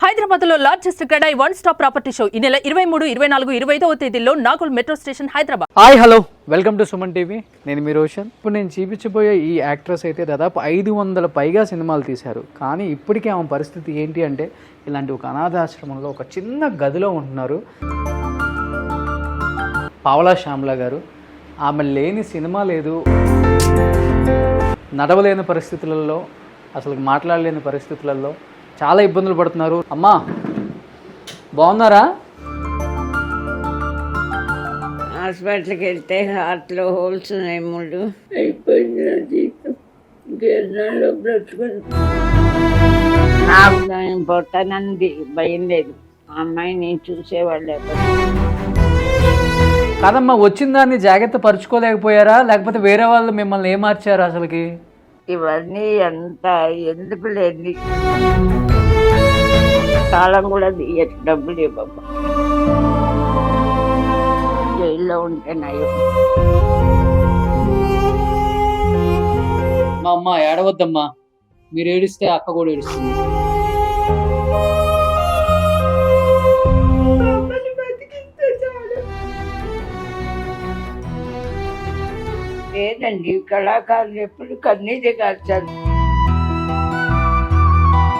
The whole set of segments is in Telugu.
హైదరాబాద్ లో largest CREDAI one stop property show ఈ నెల 23, 24, 25వ తేదీల్లో Nagole metro station Hyderabad. Hi hello welcome to Suman TV. నేను మీ రోషన్. ఇప్పుడు నేను చూపించబోయే ఈ యాక్ట్రెస్ అయితే దాదాపు 500 పైగా సినిమాలు తీశారు. కానీ ఇప్పటికే ఆమె పరిస్థితి ఏంటి అంటే ఇలాంటి ఒక అనాథాశ్రమంలో ఒక చిన్న గదిలో ఉంటున్నారు. పావలా శ్యామల గారు. ఆమె లేని సినిమా లేదు. నడవలేని పరిస్థితులలో, అసలు మాట్లాడలేని పరిస్థితులలో చాలా ఇబ్బందులు పడుతున్నారు. అమ్మా బాగున్నారా? హాస్పిటల్కి వెళ్తే హార్ట్లో హోల్స్ ఉన్నాయి, 3 అయిపోయింది నా జీవితం. ఇంకేళ్ళలో బ్రతుకుని నాకు దాని పొట్టనంది భయం లేదు. ఆ అమ్మాయిని చూసేవాళ్ళు కాదమ్మా, వచ్చిన దాన్ని జాగ్రత్త పరుచుకోలేకపోయారా, లేకపోతే వేరే వాళ్ళు మిమ్మల్ని ఏమార్చారు? అసలుకి ఇవన్నీ అంత ఎందుకు లేదు. కాలం కూడా తీయచ్చు, డబ్బులు ఇవ్వబ్బా. జైల్లో ఉంటే నయం. మా అమ్మ ఏడవద్దమ్మా, మీరు ఏడిస్తే అక్క కూడా ఏడుస్తుంది. లేదండి, కళాకారులు ఎప్పుడు కన్నీటి కార్చాలి.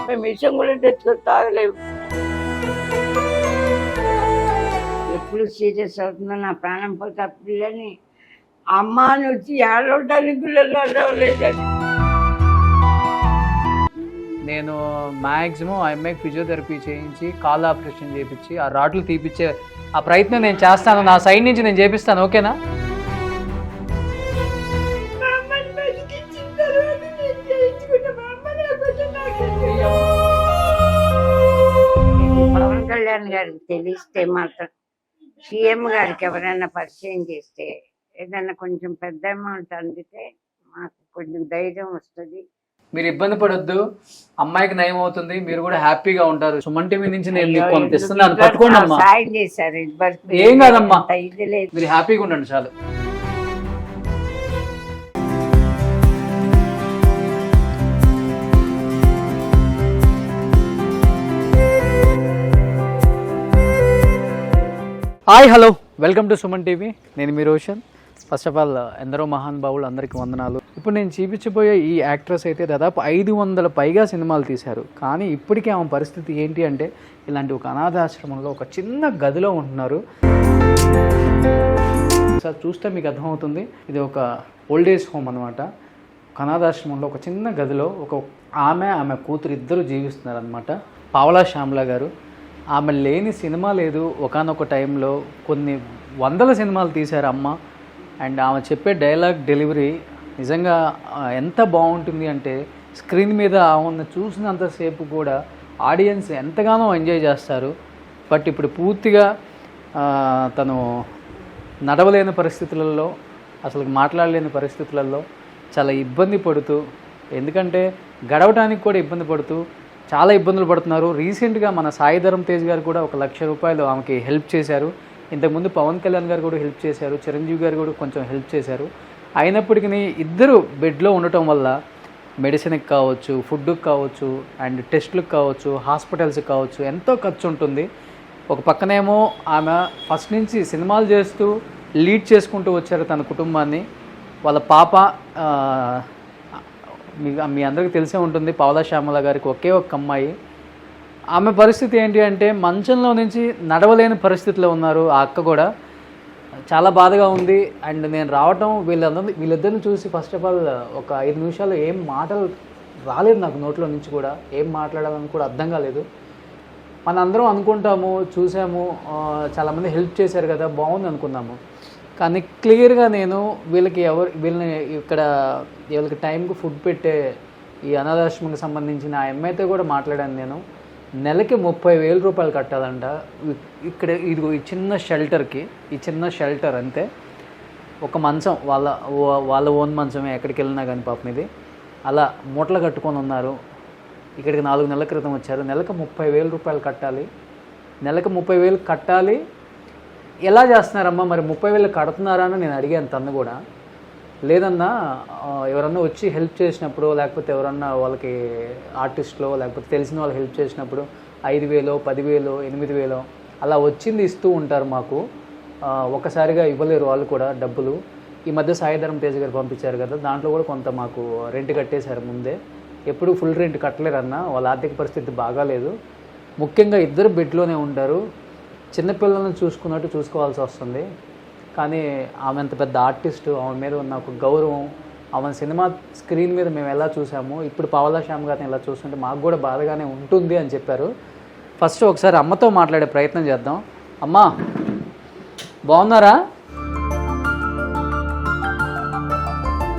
మేము విషయం కూడా తెచ్చుకొని తాగలేము. ఎప్పుడు సీరియస్ అవుతుందో నా ప్రాణం పోతే ఆ పిల్లని అమ్మ అని వచ్చి ఏడవడానికి పిల్లలు అడవలేదండి. నేను మ్యాక్సిమం ఆ అమ్మాయికి ఫిజియోథెరపీ చేయించి కాల్ ఆపరేషన్ చేయించి ఆ రాడ్లు తీపిచ్చే ఆ ప్రయత్నం నేను చేస్తాను. నా సైడ్ నుంచి నేను చేపిస్తాను, ఓకేనా? పవన్ కళ్యాణ్ గారికి తెలిస్తే మాత్రం, సీఎం గారికి ఎవరైనా పరిచయం చేస్తే, ఏదైనా కొంచెం పెద్ద అమౌంట్ అందితే మాకు కొంచెం ధైర్యం వస్తుంది. మీరు ఇబ్బంది పడొద్దు, అమ్మాయికి నయం అవుతుంది, మీరు కూడా హ్యాపీగా ఉంటారు. సుమన్ టీవీ నుంచి నేను మీకు కొంత ఇస్తున్నాను, పట్టుకోండి అమ్మా. సాయం చేశారు, ఏం కాదమ్మా, ఇది లేదు. మీరు హ్యాపీగా ఉండండి చాలు. Hi hello welcome to Suman TV. నేను మీ రోషన్. ఫస్ట్ ఆఫ్ ఆల్ ఎందరో మహానుభావులు, అందరికీ వందనాలు. ఇప్పుడు నేను చూపించబోయే ఈ యాక్ట్రెస్ అయితే దాదాపు 500 పైగా సినిమాలు తీశారు. కానీ ఇప్పటికే ఆమె పరిస్థితి ఏంటి అంటే ఇలాంటి ఒక అనాథాశ్రమంలో ఒక చిన్న గదిలో ఉంటున్నారు. సార్ చూస్తే మీకు అర్థమవుతుంది, ఇది ఒక ఓల్డ్ ఏజ్ హోమ్ అనమాట. ఒక అనాథాశ్రమంలో ఒక చిన్న గదిలో ఆమె కూతురు ఇద్దరు జీవిస్తున్నారు అనమాట. పావలా శ్యామల గారు. ఆమె లేని సినిమా లేదు. ఒకానొక టైంలో కొన్ని 100 సినిమాలు తీశారు అమ్మ. అండ్ ఆమె చెప్పే డైలాగ్ డెలివరీ నిజంగా ఎంత బాగుంటుంది అంటే స్క్రీన్ మీద ఆమెను చూసినంతసేపు కూడా ఆడియన్స్ ఎంతగానో ఎంజాయ్ చేస్తారు. బట్ ఇప్పుడు పూర్తిగా తను నడవలేని పరిస్థితులలో, అసలు మాట్లాడలేని పరిస్థితులలో చాలా ఇబ్బంది పడుతూ, ఎందుకంటే గడవడానికి కూడా ఇబ్బంది పడుతూ చాలా ఇబ్బందులు పడుతున్నారు. రీసెంట్గా మన సాయి ధరమ్ తేజ్ గారు కూడా 1 లక్ష రూపాయలు ఆమెకి హెల్ప్ చేశారు. ఇంతకుముందు పవన్ కళ్యాణ్ గారు కూడా హెల్ప్ చేశారు, చిరంజీవి గారు కూడా కొంచెం హెల్ప్ చేశారు. అయినప్పటికీ ఇద్దరు బెడ్లో ఉండటం వల్ల మెడిసిన్కి కావచ్చు, ఫుడ్కి కావచ్చు, అండ్ టెస్టులకు కావచ్చు, హాస్పిటల్స్కి కావచ్చు ఎంతో ఖర్చు ఉంటుంది. ఒక పక్కనేమో ఆమె ఫస్ట్ నుంచి సినిమాలు చేస్తూ లీడ్ చేసుకుంటూ వచ్చారు తన కుటుంబాన్ని. వాళ్ళ పాప మీ అందరికీ తెలిసే ఉంటుంది, పావలా శ్యామల గారికి ఒకే ఒక అమ్మాయి. ఆమె పరిస్థితి ఏంటి అంటే మంచంలో నుంచి నడవలేని పరిస్థితిలో ఉన్నారు. ఆ అక్క కూడా చాలా బాధగా ఉంది. అండ్ నేను రావటం వీళ్ళిద్దరిని చూసి ఫస్ట్ ఆఫ్ ఆల్ ఒక 5 నిమిషాలు ఏం మాటలు రాలేదు నాకు నోట్లో నుంచి కూడా. ఏం మాట్లాడాలని కూడా అర్థం కాలేదు. మనందరం అనుకుంటాము, చూసాము, చాలామంది హెల్ప్ చేశారు కదా, బాగుంది అనుకున్నాము. కానీ క్లియర్గా నేను వీళ్ళకి టైంకి ఫుడ్ పెట్టే ఈ అనాథాశ్రమంకి సంబంధించిన ఆ అమ్మాయితో కూడా మాట్లాడాను నేను. నెలకి 30,000 రూపాయలు కట్టాలంట. ఇక్కడ ఈ చిన్న షెల్టర్కి, ఈ చిన్న షెల్టర్ అంతే. ఒక మంచం వాళ్ళ ఓన్ మంచమే, ఎక్కడికి వెళ్ళినా కానీ పాపం ఇది అలా మూటలు కట్టుకొని ఉన్నారు. ఇక్కడికి 4 నెలల క్రితం వచ్చారు. నెలకు 30,000 రూపాయలు కట్టాలి. నెలకు 30,000 కట్టాలి. ఎలా చేస్తున్నారమ్మా మరి? 30,000 కడుతున్నారా అని నేను అడిగాను తను కూడా. లేదన్నా ఎవరన్నా వచ్చి హెల్ప్ చేసినప్పుడు, లేకపోతే ఎవరన్నా వాళ్ళకి ఆర్టిస్ట్లో లేకపోతే తెలిసిన వాళ్ళు హెల్ప్ చేసినప్పుడు 5,000, 10,000, 8,000 అలా వచ్చింది ఇస్తూ ఉంటారు మాకు. ఒక్కసారిగా ఇవ్వలేరు వాళ్ళు కూడా డబ్బులు. ఈ మధ్య సాయిధరం తేజ్ గారు పంపించారు కదా, దాంట్లో కూడా కొంత మాకు రెంట్ కట్టేశారు ముందే. ఎప్పుడు ఫుల్ రెంట్ కట్టలేరన్న, వాళ్ళ ఆర్థిక పరిస్థితి బాగాలేదు. ముఖ్యంగా ఇద్దరు బెడ్లోనే ఉంటారు. చిన్నపిల్లలను చూసుకున్నట్టు చూసుకోవాల్సి వస్తుంది. కానీ ఆమె అంత పెద్ద ఆర్టిస్టు, ఆమె మీద ఉన్న ఒక గౌరవం, ఆమె సినిమా స్క్రీన్ మీద మేము ఎలా చూసామో ఇప్పుడు పావలా శ్యామ్ గారిని ఎలా చూస్తుంటే మాకు కూడా బాధగానే ఉంటుంది అని చెప్పారు. ఫస్ట్ ఒకసారి అమ్మతో మాట్లాడే ప్రయత్నం చేద్దాం. అమ్మా బాగున్నారా?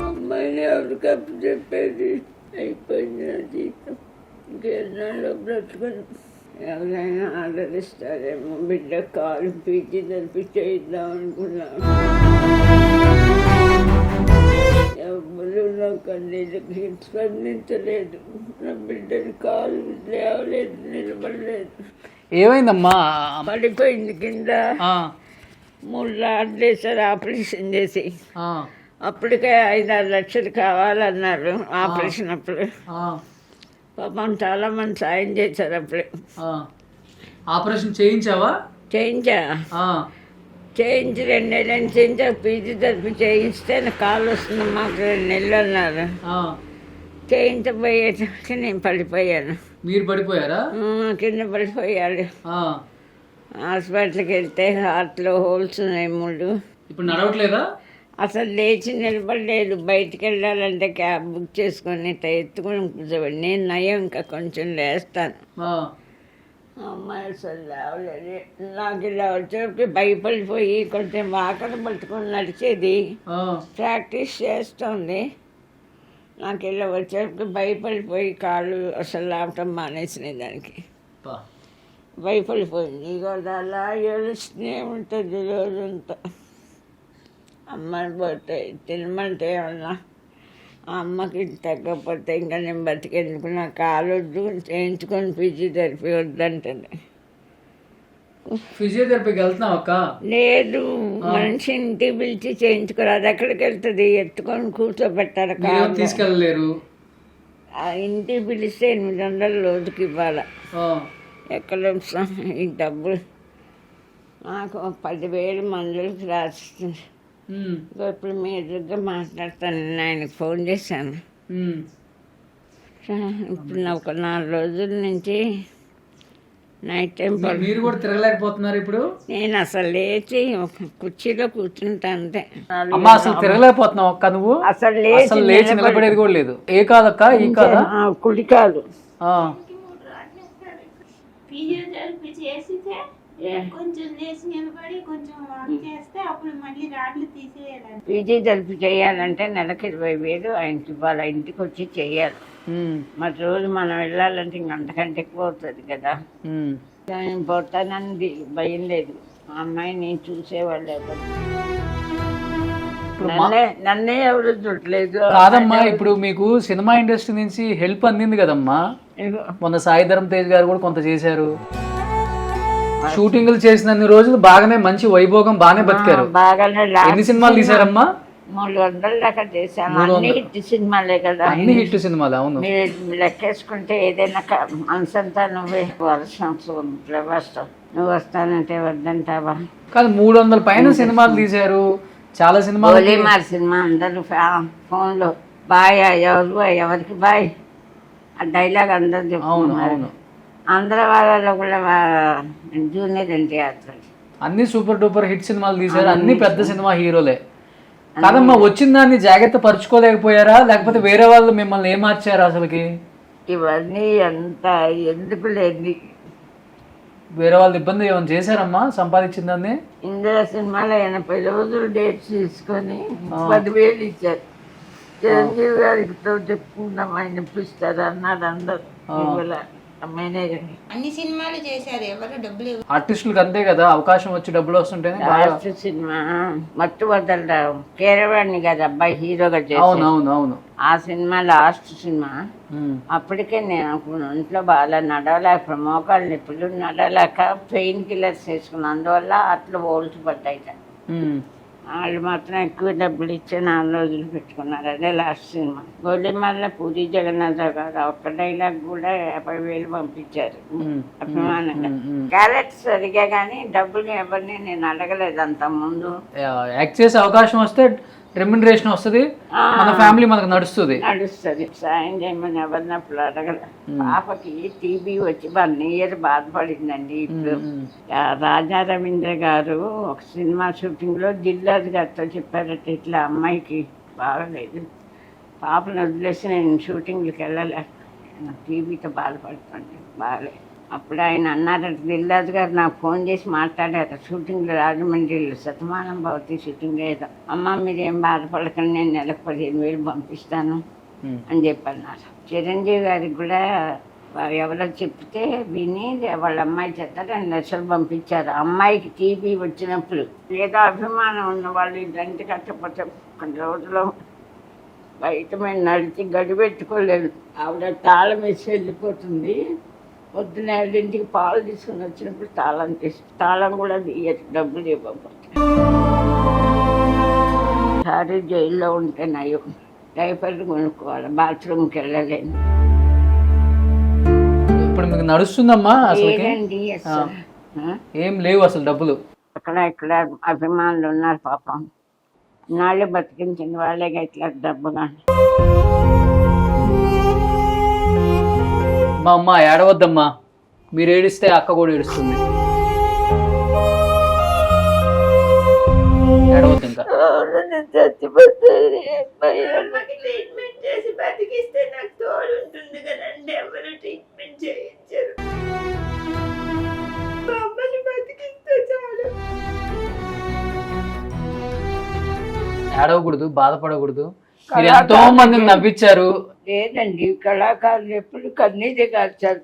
అమ్మాయిని ఎవరికప్పుడు చెప్పేది అయిపోయింది నా జీవితం. ఇంకేళ్ళలో బ్రతుకుని ఎవరైనా ఆదరిస్తారేమో. బిడ్డ కాలు పీచి తెలిపి చేయిద్దాం అనుకున్నాను. ఎవరు నా కన్నీళ్ళకి స్పందించలేదు. నా బిడ్డని కాలు లేవలేదు, నిలబడలేదు. ఏమైందమ్మా? పడిపోయింది కింద. 3 లాట్లు వేసారు ఆపరేషన్ చేసి. అప్పటికే 5-6 లక్షలు కావాలన్నారు ఆపరేషన్ అప్పుడు. పాపం చాలా మంది సాయం చేశారు అప్పుడే. ఆపరేషన్ చేయించావా? చేయించి 2 నెలలు చేయించా. పీజీ తరఫు చేయిస్తే నా కాలు వస్తుంది మాకు 2 నెలలు అన్నారు. చేయించబోయేసరికి నేను పడిపోయాను. మీరు పడిపోయారా? కింద పడిపోయాడు. హాస్పిటల్కి వెళ్తే హార్ట్లో హోల్స్ ఉన్నాయి 3. ఇప్పుడు నడవట్లేదా? అసలు లేచి నిలబడలేదు. బయటికి వెళ్ళాలంటే క్యాబ్ బుక్ చేసుకొని ఎత్తుకొని కూర్చోబడి. నేను నయం ఇంకా కొంచెం లేస్తాను. అమ్మాయి అసలు లేవలేదు. నాకు ఇలా వచ్చేప్పటికి భయపడిపోయి కొంచెం వాకలు పట్టుకొని నడిచేది, ప్రాక్టీస్ చేస్తుంది. నాకు ఇలా వచ్చేప్పటికి భయపడిపోయి కాళ్ళు అసలు లావటం మానేసినాయి. దానికి భయపడిపోయింది. ఇక అలా ఏడుస్తూనే ఉంటుంది రోజంతా. అమ్మని పోతే తినమంటే ఏమన్నా ఆ అమ్మకి తగ్గకపోతే ఇంకా నేను బతికేందుకు నా కాలు వద్దు, చేయించుకొని ఫిజియోథెరపీ వద్దంటుంది. ఫిజియోథెరపీకి వెళ్తున్నావు అక్క? లేదు, మనిషి ఇంటికి పిలిచి చేయించుకోరు. అది ఎక్కడికి వెళ్తుంది? ఎత్తుకొని కూర్చోబెట్టారు. కాలు తీసుకెళ్ళలేరు. ఇంటికి పిలిస్తే 800 రోజుకి ఇవ్వాలి. ఎక్కడ ఈ డబ్బులు నాకు 10,000 మందులకి రాసిస్తుంది. ఇప్పుడు మీ ఎదురుగా మాట్లాడతాను. ఆయనకు ఫోన్ చేశాను. ఇప్పుడు నాకు ఒక 4 రోజుల నుంచి నైట్ టైం మీరు కూడా తిరగలేకపోతున్నారు ఇప్పుడు? నేను అసలు లేచి ఒక కుర్చీలో కూర్చుంటా అంతే. అమ్మా అసలు తిరగలేకపోతున్నావు అక్క నువ్వు? అసలు లేచి నిలబడేది కూడా లేదు. ఏ కాదక్క? ఈ కాదా? కుడి కాదు. ఫిజియోథెరపీ చేసితే కొంచెం లేచి నిలబడి కొంచెం వాక్ చేస్తే అప్పుడు మళ్ళీ రాడ్లు తీసేయాలి. ఫిజియోథెరపీ చేయాలంటే నెలకు 20,000 ఆయనకి ఇవ్వాలి. ఇంటికి వచ్చి చెయ్యాలి. మరి రోజు మనం వెళ్ళాలంటే ఇంక అంతకంటే ఎక్కువ అవుతుంది కదా. నేను పోతానని భయం లేదు. ఆ అమ్మాయిని చూసేవాళ్ళు ఎవరు, నన్నే ఎవరు చూడలేదు. కాదమ్మా, ఇప్పుడు మీకు సినిమా ఇండస్ట్రీ నుంచి హెల్ప్ అందింది కదమ్మా. మొన్న సాయిధరం తేజ్ గారు కూడా కొంత చేశారు. షూటింగ్లు చేసినన్ని రోజులు బాగానే మంచి వైభోగం బాగానే బతికారు. బాగానే. ఎన్ని సినిమాలు తీసారమ్మా? 300 దాకా చేశాను. అన్ని హిట్ సినిమాలే కదా. అన్ని హిట్ సినిమాలు. అవును, మీరు లెక్కేసుకుంటే ఏదైనా మనసంతా నువ్వే. వర్షం ప్రభాస్ నువ్వు వస్తానంటే వద్దంటావా? కాదు, 300 పైన సినిమాలు తీశారు. చాలా సినిమాలు. గోలీమార్ సినిమా అందరూ ఫోన్లో బాయ్ ఎవరికి బాయ్ ఆ డైలాగ్ అందరు చెప్తున్నారు. ఆంధ్ర వాళ్ళలో కూడా జూనియర్ ఎన్టీఆర్ అన్ని సూపర్ డూపర్ హిట్ సినిమాలు తీశారు. అన్ని పెద్ద సినిమా హీరోలే. కాదమ్మా, వచ్చిన దాన్ని జాగ్రత్త పరుచుకోలేకపోయారా? లేకపోతే వేరే వాళ్ళు మిమ్మల్ని ఏమార్చారా అసలుకి? ఇవన్నీ అంత ఎందుకు లేదు. వేరే వాళ్ళు ఇబ్బంది ఏమైనా చేశారమ్మా సంపాదించిందాన్ని? ఇందులో సినిమాలో 80 రోజులు డేట్స్ తీసుకొని 10,000 ఇచ్చారు. చిరంజీవి గారికి చెప్పుకుందాం, ఆయన ఇప్పిస్తారు అన్నారు అందరు. మేనేజర్ అన్ని సినిమాలు చేశారు, ఎవరు డబ్బులు. ఆర్టిస్టులకు అంతే కదా, అవకాశం వచ్చి డబ్బులు వస్తుంటేనే. లాస్ట్ సినిమా మట్టు వదలరావు కేరవాణి కదా అబ్బాయి హీరోగా చేశారు. అవును, ఆ సినిమా లాస్ట్ సినిమా. అప్పటికే నేను ఇంట్లో బాగా నడవలేక, మోకాళ్ళు నొప్పులు, నడవలేక పెయిన్ కిల్లర్స్ వేసుకున్నాను. అందువల్ల అట్లా ఓల్స్ పడ్డాయి. వాళ్ళు మాత్రం ఎక్కువ డబ్బులు ఇచ్చి 4 రోజులు పెట్టుకున్నారు. అదే లాస్ట్ సినిమా. గోలిమాల పూరి జగన్నాథరావు గారు ఒక్క డైలాగ్ కూడా 50,000 పంపించారు అభిమానంగా. క్యారెక్టర్ సరిగా కానీ డబ్బులు ఎవరిని నేను అడగలేదు అంత ముందు. యాక్ట్ చేసే అవకాశం వస్తే రెమ్యునరేషన్ వస్తుంది, మన ఫ్యామిలీ మనకు నడుస్తుంది. సాయం చేయమని ఎవరినప్పుడు అడగలేదు. పాపకి టీబీ వచ్చి 1 year బాధపడిందండి. ఇప్పుడు రాజా రవీంద్ర గారు ఒక సినిమా షూటింగ్లో దిల్రాజు గారితో చెప్పారట, ఇట్లా అమ్మాయికి బాగలేదు, పాపను వదిలేసి నేను షూటింగ్కి వెళ్ళలేక టీబీతో బాధపడుతుంది, బాగలేదు. అప్పుడు ఆయన అన్నారట, దిల్రాజు గారు నాకు ఫోన్ చేసి మాట్లాడారు షూటింగ్లో, రాజమండ్రిలో శతమానం భవతి షూటింగ్ ఏదో. అమ్మ మీరేం బాధపడకండి, నేను నెలకు 15,000 పంపిస్తాను అని చెప్పన్నారు. చిరంజీవి గారికి కూడా ఎవరో చెప్తే విని వాళ్ళ అమ్మాయి చేత 2 లక్షలు పంపించారు. అమ్మాయికి టీబీ వచ్చినప్పుడు ఏదో అభిమానం ఉన్న వాళ్ళు ఇదంటే కట్టకపోతే కొన్ని రోజులు బయట మేము నడిచి గడిపెట్టుకోలేదు. ఆవిడ తాళం వేసి వెళ్ళిపోతుంది. పొద్దున 7ంటికి పాలు తీసుకుని వచ్చినప్పుడు తాళం తీసి తాళం కూడా తీయచ్చు, డబ్బులు ఇవ్వకపోతే. సారీ జైల్లో ఉంటే నయం, డైపర్లు కొనుక్కోవాలి, బాత్రూమ్కి వెళ్ళలేను. ఇప్పుడు మీకు నడుస్తుందమ్మా? లేదండి అసలు. ఏం లేవు అసలు డబ్బులు. ఇక్కడ అభిమానులు ఉన్నారు పాపం, నాళ్ళు బతికించిన వాళ్ళే ఇట్లా డబ్బు కానీ. మా అమ్మ ఏడవద్దమ్మా, మీరు ఏడిస్తే అక్క కూడా ఏడుస్తుంది. ఏడవద్దు ఇంకా. ట్రీట్మెంట్ చేసి బతికిస్తే నాకు తోడు ఉంటుంది కదండి, ఎవరు ట్రీట్మెంట్ చేయించారు. అమ్మని బతికిస్తే చాలు. ఏడవకూడదు, బాధపడకూడదు. మీరు ఎంతో మందిని నవ్వించారు. లేదండి, కళాకారులు ఎప్పుడు కన్నీటి కాల్చారు.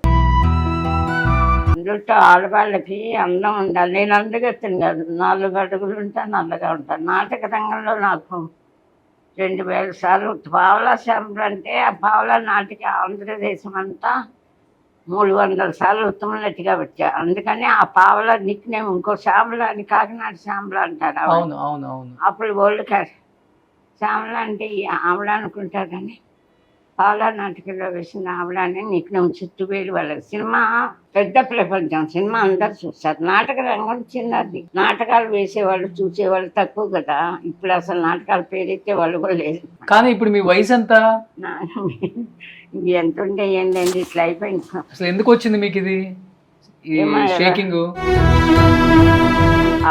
అందులో ఆడవాళ్ళకి అందం ఉండాలి. నేను అందగెత్తాను కాదు, 4 అడుగులు ఉంటాను, నల్లగా ఉంటాను. నాటక రంగంలో నాకు 2,000 సార్లు పావలా శ్యామలు అంటే ఆ పావలా నాటిక ఆంధ్రదేశం అంతా 300 సార్లు ఉత్తమ నటిగా వచ్చా. అందుకని ఆ పావలా నిక్నేమ్ ఇంకో శ్యామల అని కాకినాడ శ్యామల అంటారు. అవును అవును అవును. అప్పుడు వరల్డ్ క్లాస్ శ్యామల అంటే ఆవిడ అనుకుంటారు, కానీ పావలా నాటికలో వేసిన ఆవిడ అని నిక్నేమ్. చుట్టువేలు వాళ్ళ సినిమా పెద్ద ప్రపంచం, సినిమా అందరు చూస్తారు. నాటక రంగం చిన్నది, నాటకాలు వేసేవాళ్ళు చూసేవాళ్ళు తక్కువ కదా. ఇప్పుడు అసలు నాటకాలు పేరెత్తే వాళ్ళు కూడా లేదు. కానీ ఇప్పుడు మీ వయసు ఎంత? ఎంత ఉంటే ఏంటండి, ఇట్లా అయిపోయింది. అసలు ఎందుకు వచ్చింది మీకు ఇది షేకింగ్?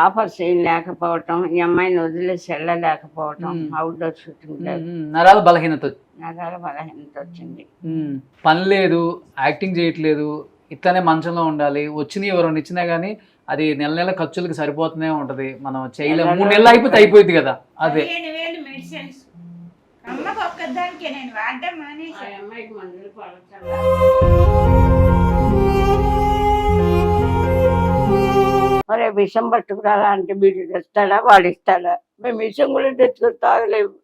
ఆఫర్స్ ఏం లేకపోవటం, ఈ అమ్మాయిని వదిలేసి వెళ్ళలేకపోవటం, అవుట్డోర్ షూటింగ్ నరాల బలహీనత వచ్చింది. పని లేదు, యాక్టింగ్ చేయట్లేదు, ఇట్లానే మంచంలో ఉండాలి. వచ్చినాయి ఎవరైనా ఇచ్చినా కానీ అది నెల ఖర్చులకు సరిపోతూనే ఉంటది. మనం చేయలేము. 3 నెలలు అయిపోతే అయిపోయింది కదా. అదే 15,000 మెడిసిన్స్ అమ్మకు ఒక్కదానికే నేను వాడడం మానేసి. అమ్మాయికి మందులు పడతాను. మరే విషం పట్టుకురాలా అంటే వీడు తెస్తాడా, వాడు ఇస్తాడా? మేము విషం కూడా తెచ్చుకొని తాగలేము.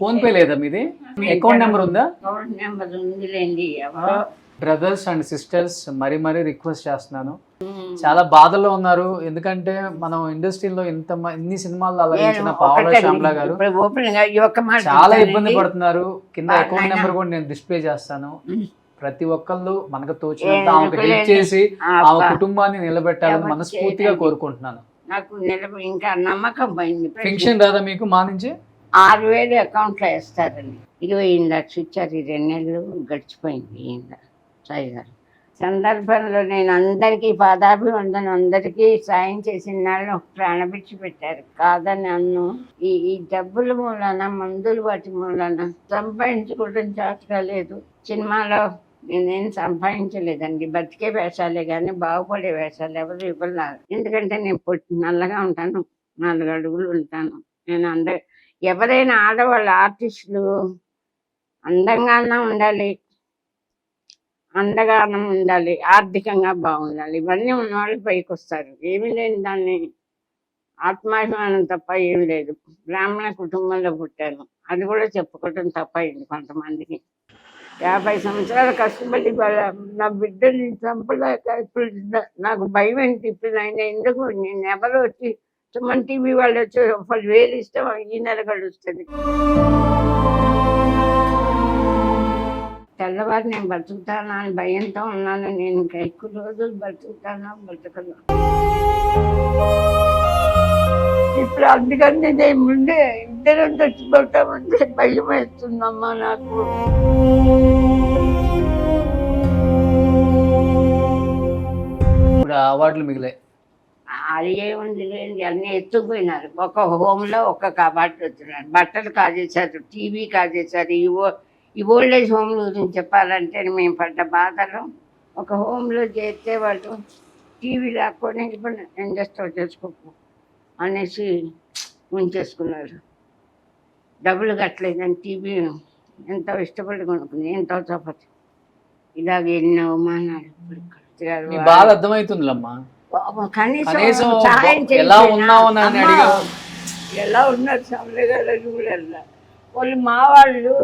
ఫోన్ పే లేదా మీది? అకౌంట్ నెంబర్ ఉందా? అకౌంట్ నెంబర్ ఉందిలేండి. ఎవరో బ్రదర్స్ అండ్ సిస్టర్స్ మరీ రిక్వెస్ట్ చేస్తున్నాను, చాలా బాధల్లో ఉన్నారు. ఎందుకంటే మనం ఇండస్ట్రీలో ఇన్ని సినిమాలు అలరించిన పావలా శ్యామల గారు చాలా ఇబ్బంది పడుతున్నారు. కింద అకౌంట్ నెంబర్ కూడా నేను డిస్ప్లే చేస్తాను. ప్రతి ఒక్కళ్ళు మనకు తోచినంత ఆమెకు హెల్ప్ చేసి ఆమె కుటుంబాన్ని నిలబెట్టాలని మనస్ఫూర్తిగా కోరుకుంటున్నాను. నాకు ఇంకా నమ్మకం పోయింది. పెన్షన్ రాదా మీకు? మా నుంచి 6,000 అకౌంట్లో వేస్తారండి. 20 లక్షలు ఇచ్చారు. 2 నెలలు గడిచిపోయింది. సాయి గారు సందర్భంలో నేను అందరికీ పాదాభివందనం, అందరికీ సాయం చేసిన వాళ్ళు ప్రాణభిక్ష పెట్టారు. కాదని అన్ను ఈ డబ్బుల మూలన, మందులు వాటి మూలన సంపాదించుకోవడం చాటలేదు. సినిమాలో నేనేం సంపాదించలేదండి, బతికే వేషాలే కానీ బాగుపడే వేషాలు ఎవరు ఇవ్వలేదు. ఎందుకంటే నేను నల్లగా ఉంటాను, 4 అడుగులు ఉంటాను. నేను ఎవరైనా ఆడవాళ్ళ ఆర్టిస్టులు అందంగానే ఉండాలి, అందగానం ఉండాలి, ఆర్థికంగా బాగుండాలి. ఇవన్నీ ఉన్నవాళ్ళు పైకి వస్తారు. ఏమీ లేని దాన్ని ఆత్మాభిమానం తప్ప ఏమి లేదు. బ్రాహ్మణ కుటుంబంలో పుట్టాను, అది కూడా చెప్పుకోవటం తప్ప అయింది కొంతమందికి. 50 సంవత్సరాలు కష్టపడి నా బిడ్డని చంపలేక ఇప్పుడు నాకు భయం ఏంటి ఇప్పుడు ఆయన ఎందుకు నేను ఎవరు వచ్చి సుమన్ టీవీ వాళ్ళు వచ్చి 10,000 ఇస్తే ఈ నెల గడుస్తుంది. తెల్లవారు నేను బతుకుతానా అని భయంతో ఉన్నాను. నేను ఇంకా ఎక్కువ రోజులు బతుకుతానా బతకను. ఇప్పుడు అందుకని నేను ముందే ఇద్దరం చచ్చిపోతామంటే భయం వేస్తుందమ్మా నాకు. ఇప్పుడు అవార్డులు మిగిలాయి. అది ఏముంది లేని అన్నీ ఎత్తుకుపోయినారు. ఒక హోమ్లో ఒక కబాట్ వచ్చినారు, బట్టలు కాజేశారు, టీవీ కాజేశారు. ఈ ఓల్డ్ ఏజ్ హోమ్ల గురించి చెప్పాలంటే మేము పడ్డ బాధలు. ఒక హోమ్లో చేస్తే వాళ్ళు టీవీ లాక్కొని ఇండస్ట్రీ చేసుకోకు అనేసి ఉంచేసుకున్నారు. డబ్బులు కట్టలేదని టీవీ ఎంతో ఇష్టపడి కొనుక్కుంది, ఎంతో చప్పటి. ఇలాగ ఎన్నో అవమానాలు. నీ బాధ అర్థమవుతుందిలమ్మా. కనీసం సహాయం ఎలా ఉన్నావు అని అడిగావు. ఎలా ఉన్నారు సమలగల వాళ్ళు మా వాళ్ళు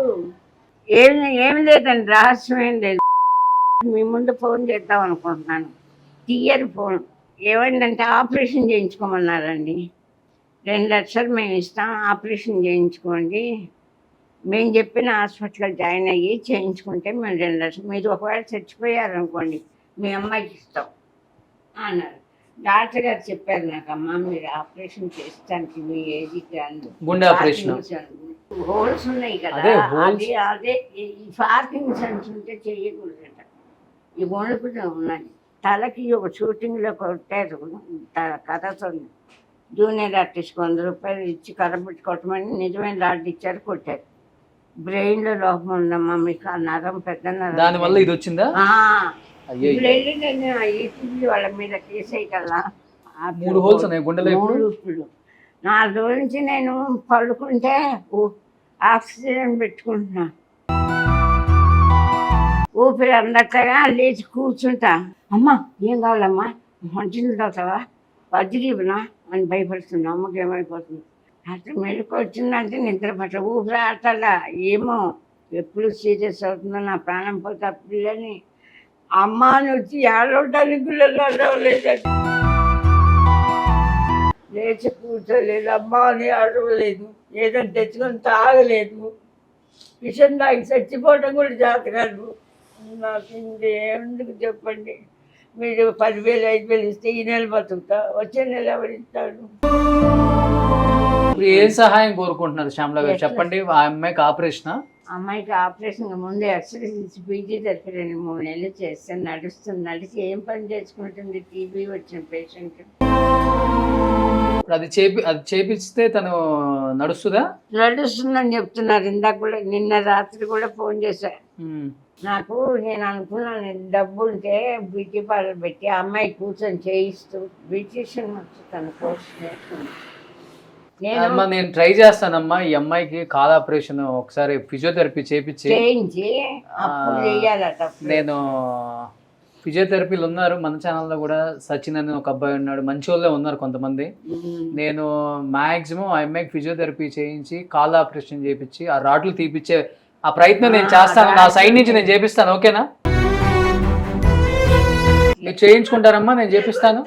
ఏమి లేదండి, రహస్యం ఏం లేదు. మీ ముందు ఫోన్ చేద్దాం అనుకుంటున్నాను, తీయరు ఫోన్. ఏమైందంటే ఆపరేషన్ చేయించుకోమన్నారండి. 2 లక్షలు మేము ఇస్తాం, ఆపరేషన్ చేయించుకోండి. మేము చెప్పిన హాస్పిటల్లో జాయిన్ అయ్యి చేయించుకుంటే మేము 2 లక్షలు, మీరు ఒకవేళ చచ్చిపోయారనుకోండి మీ అమ్మాయికి ఇస్తాం అన్నారు. డాక్టర్ గారు చెప్పారు నాకు, అమ్మ మీరు ఆపరేషన్ చేస్తానికి మీ ఏది కాదు, గుండె ఆపరేషన్ హోల్స్ ఉన్నాయి కదా, అదే ఈ పార్కింగ్ సెన్స్ ఉంటే చెయ్యకూడదట. ఈ వణుకులు ఉన్నాయి. తలకి ఒక షూటింగ్లో కొట్టారు కథతో. జూనియర్ ఆర్టిస్ట్ 100 రూపాయలు ఇచ్చి కర్రబెట్టి కొట్టమని నిజమైన రాడ్ ఇచ్చారు, కొట్టారు. బ్రెయిన్లో లోపం ఉందమ్మా మీకు, ఆ నరం పెద్ద నరం. దానివల్ల ఇది వచ్చిందా? వాళ్ళ మీద కేసే కదా. 3 హోల్స్ ఉన్నాయి గుండెలో. 3 4 రోజుల నుంచి నేను పడుకుంటే ఆక్సిజన్ పెట్టుకుంటున్నా, ఊపిరి అందట్లుగా లేచి కూర్చుంటా. అమ్మ ఏం కావాలమ్మా, మంచినీళ్ళు తాగుతావా, వజ్రీబనా అని భయపడుతున్నా. అమ్మకి ఏమైపోతుంది అట్లా మెలకు వచ్చిందంటే నిద్ర పట్ల ఊపిరి ఆటలా. ఏమో ఎప్పుడు సీరియస్ అవుతుందో నా ప్రాణం పోతే ఆ పిల్లని అమ్మ అని వచ్చి ఏడవడానికి లేదండి. లేచి కూర్చోలేదు, అమ్మ అని అడవలేదు, ఏదైనా తెచ్చుకొని తాగలేదు, విషయం తాగి చచ్చిపోవటం కూడా జాతకాలు. నాకు ఇంకేందుకు చెప్పండి. మీరు 10,000 5,000 ఇస్తే ఈ నెల బతుకుతా, వచ్చే నెల ఎవరు ఇస్తాడు? ఏ సహాయం కోరుకుంటున్నారు శ్యామల గారు చెప్పండి. ఆ అమ్మాయికి ఆపరేషన్, అమ్మాయికి ఆపరేషన్ ముందే ఎక్స్రే తీసి ఫిజియోథెరపీ 2-3 నెలలు చేస్తే నడిచి ఏం పని చేసుకుంటుంది టీబీ వచ్చిన పేషెంట్. అది చేపిస్తే తను నడుస్తుందని చెప్తున్నారు. ఇందాక కూడా నిన్న రాత్రి కూడా ఫోన్ చేశా. నాకు నేను అనుకున్నాను డబ్బు ఉంటే బ్యూటీ పార్లర్ పెట్టి ఆ అమ్మాయి కూర్చొని చేయిస్తూ బ్యూటీషియన్ తన కోర్స్ నేర్చుకున్నాను. నేను ట్రై చేస్తానమ్మా. ఈ అమ్మాయికి కాల్ ఆపరేషన్ ఒకసారి ఫిజియోథెరపీ చేయించి నేను ఫిజియోథెరపీలు ఉన్నారు మన ఛానల్లో కూడా. సచిన్ అని ఒక అబ్బాయి ఉన్నాడు, మంచి వాళ్ళే ఉన్నారు కొంతమంది. నేను మ్యాక్సిమం ఆ అమ్మాయికి ఫిజియోథెరపీ చేయించి కాల్ ఆపరేషన్ చేయించి ఆ రాడ్లు తీపిచ్చే ఆ ప్రయత్నం నేను చేస్తాను. నా సైడ్ నుంచి నేను చేపిస్తాను. ఓకేనా? మీరు చేయించుకుంటారమ్మా, నేను చేపిస్తాను.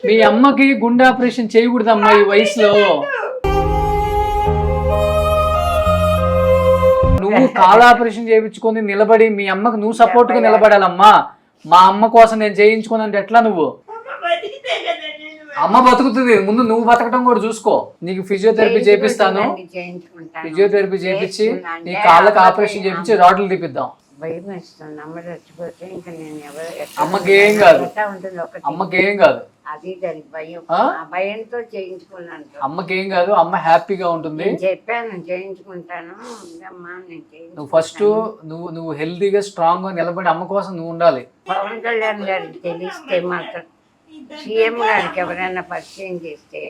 మీ అమ్మకి గుండె ఆపరేషన్ చేయకూడదమ్మా ఈ వయసులో. నువ్వు కాల్ ఆపరేషన్ చేయించుకొని నిలబడి మీ అమ్మకు నువ్వు సపోర్ట్ గా నిలబడాలమ్మా. మా అమ్మ కోసం నేను చేయించుకోనంటే ఎట్లా? నువ్వు అమ్మ బతుకుతుంది, ముందు నువ్వు బతకడం కూడా చూసుకో. నీకు ఫిజియోథెరపీ చేపిస్తాను, ఫిజియోథెరపీ చేపించి నీ కాళ్ళకి ఆపరేషన్ చేపించి రాడ్లు తీపిద్దాం. అమ్మకి ఏం కాదు, అమ్మకి ఏం కాదు, అమ్మకి ఏం కాదు. అమ్మ హ్యాపీగా ఉంటుంది. చెప్పాను చేయించుకుంటాను. నువ్వు ఫస్ట్ నువ్వు హెల్తీగా స్ట్రాంగ్ గా నిలబడి అమ్మ కోసం నువ్వు ఉండాలి. పవన్ కళ్యాణ్ గారికి తెలిస్తే మాత్రం సీఎం గారికి ఎవరైనా పరిచయం చేస్తే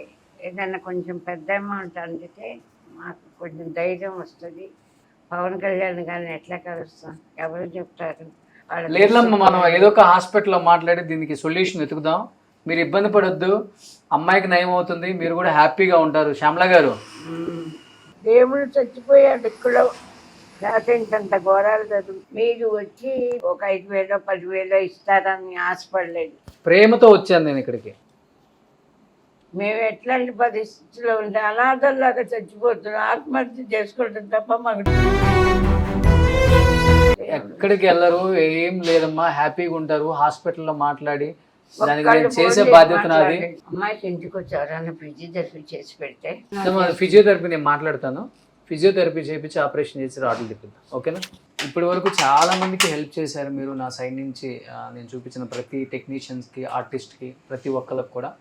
ఏదైనా కొంచెం పెద్ద అమౌంట్ అందితే మాకు కొంచెం ధైర్యం వస్తుంది. పవన్ కళ్యాణ్ గారిని ఎట్లా కలుస్తాం, ఎవరు చెప్తారు? లేదమ్మా, మనం ఏదో ఒక హాస్పిటల్లో మాట్లాడి దీనికి సొల్యూషన్ వెతుకుదాం. మీరు ఇబ్బంది పడొద్దు, అమ్మాయికి నయం అవుతుంది, మీరు కూడా హ్యాపీగా ఉంటారు. శ్యామల గారు దేవుడు చచ్చిపోయాడు ఇక్కడ ఇంతంత ఘోరాలు చదువు మీరు వచ్చి ఒక 5,000 10,000 ఇస్తారని ఆశపడలేదు. ప్రేమతో వచ్చాను నేను ఇక్కడికి. మేము ఎట్లాంటి పరిస్థితిలో ఉంటే అనాథల్లాగా చచ్చిపోతున్నాం, ఆత్మహత్య చేసుకుంటాం తప్ప మాకు ఎక్కడికి వెళ్ళరు, ఏం లేదమ్మా, హ్యాపీగా ఉంటారు. హాస్పిటల్లో మాట్లాడి దానికి నేను చేసే బాధ్యత నాది. అమ్మాయికి ఇంటికి వచ్చారని ఫిజియోథెరపీ చేసి పెడితే ఫిజియోథెరపీ నేను మాట్లాడతాను, ఫిజియోథెరపీ చేయించి ఆపరేషన్ చేసి రాడ్లు తిప్పిద్దాం, ఓకేనా? ఇప్పటి వరకు చాలా మందికి హెల్ప్ చేశారు మీరు నా సైడ్ నుంచి. నేను చూపించిన ప్రతి టెక్నీషియన్స్కి, ఆర్టిస్ట్కి, ప్రతి ఒక్కరికి కూడా.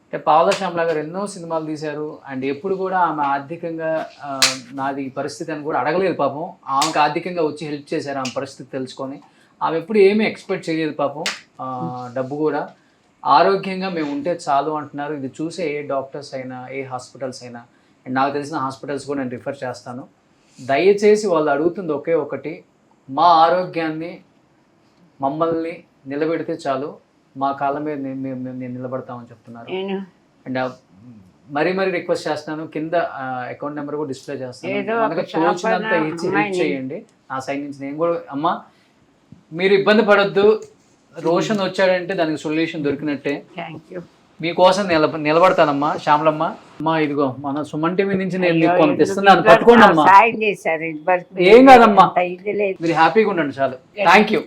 అంటే పావలా శ్యామల గారు ఎన్నో సినిమాలు తీశారు అండ్ ఎప్పుడు కూడా ఆమె ఆర్థికంగా నాది ఈ పరిస్థితి అని కూడా అడగలేదు పాపం. ఆమెకు ఆర్థికంగా వచ్చి హెల్ప్ చేశారు ఆమె పరిస్థితి తెలుసుకొని. ఆమె ఎప్పుడు ఏమీ ఎక్స్పెక్ట్ చేయలేదు పాపం, డబ్బు కూడా. ఆరోగ్యంగా మేము ఉంటే చాలు అంటున్నారు. ఇది చూసే ఏ డాక్టర్స్ అయినా, ఏ హాస్పిటల్స్ అయినా, అండ్ నాకు తెలిసిన హాస్పిటల్స్ కూడా నేను రిఫర్ చేస్తాను. దయచేసి వాళ్ళు అడుగుతుంది ఒకే ఒకటి, మా ఆరోగ్యాన్ని మమ్మల్ని నిలబెడితే చాలు, మా కాళ్ళ మీద నేను నిలబడతామని చెప్తున్నారు. అండ్ మరీ రిక్వెస్ట్ చేస్తున్నాను, కింద అకౌంట్ నెంబర్ కూడా డిస్ప్లే చేస్తాను, మనకు తోచినంత ఇచ్చి హెల్ప్ చేయండి నా సైడ్ నుంచి. నేను కూడా అమ్మ మీరు ఇబ్బంది పడొద్దు, రోషన్ వచ్చాడంటే దానికి సొల్యూషన్ దొరికినట్టే. మీకోసం నిలబడతానమ్మా శ్యామలమ్మ. అమ్మా ఇదిగో మన సుమన్ టీవీ నుంచి నేను మీకు కొంత ఇస్తున్నాను, పట్టుకోండి అమ్మా. ఏం కాదమ్మా, మీరు హ్యాపీగా ఉండండి చాలు. Thank you.